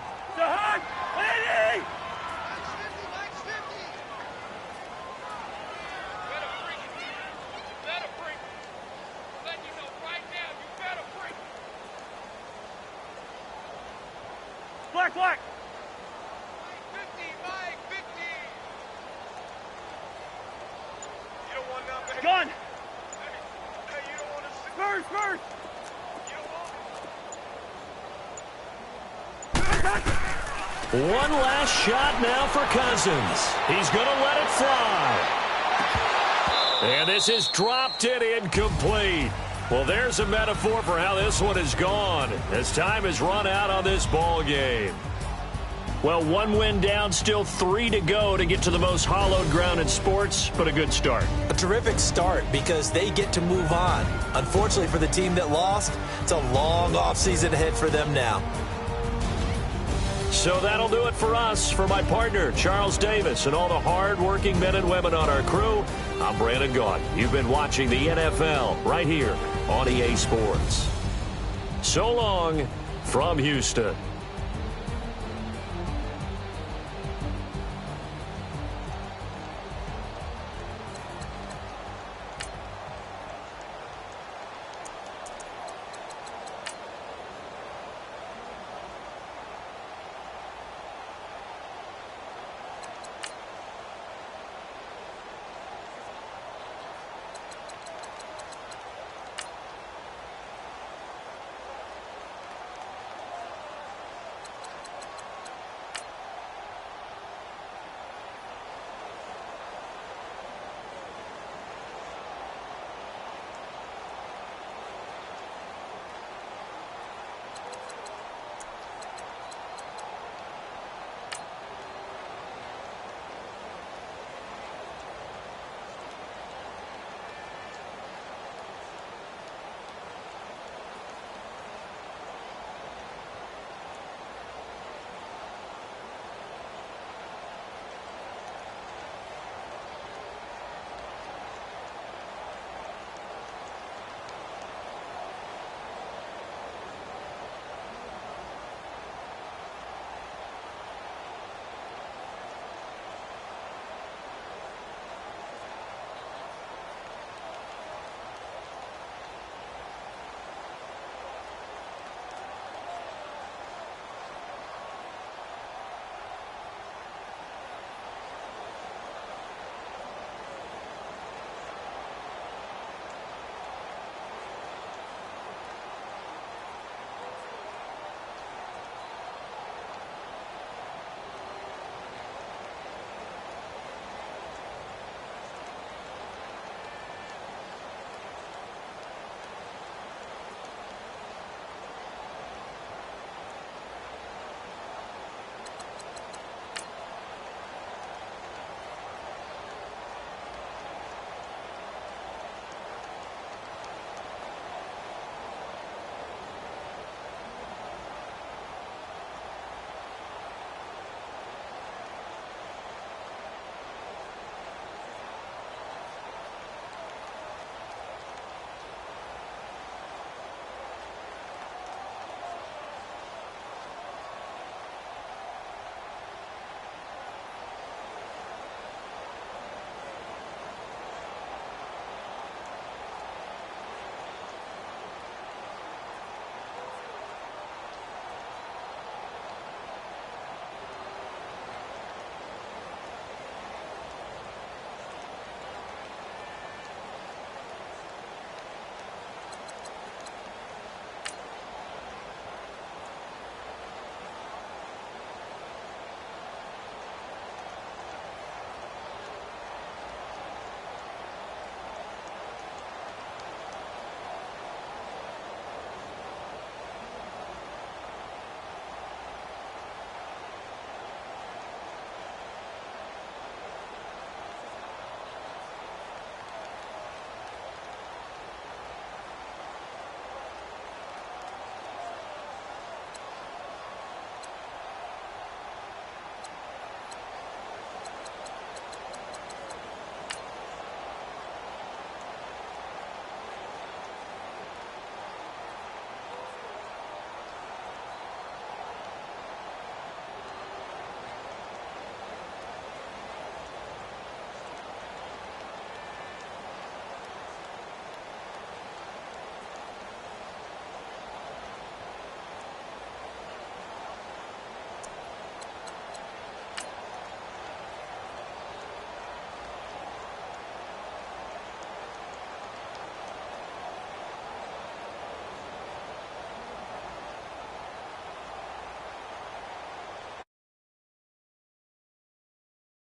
Black. 50, Mike, 50. You don't want nothing. Gun. Hey, you don't want to see. Spurs. You don't want One last shot now for Cousins. He's going to let it fly. And this is dropped in incomplete. Well, there's a metaphor for how this one is gone as time has run out on this ball game. Well, 1 win down, still 3 to go to get to the most hallowed ground in sports, but a good start. A terrific start because they get to move on. Unfortunately for the team that lost, it's a long offseason ahead for them now. So that'll do it for us. For my partner, Charles Davis, and all the hard-working men and women on our crew, I'm Brandon Gaudin. You've been watching the NFL right here on EA Sports. So long from Houston.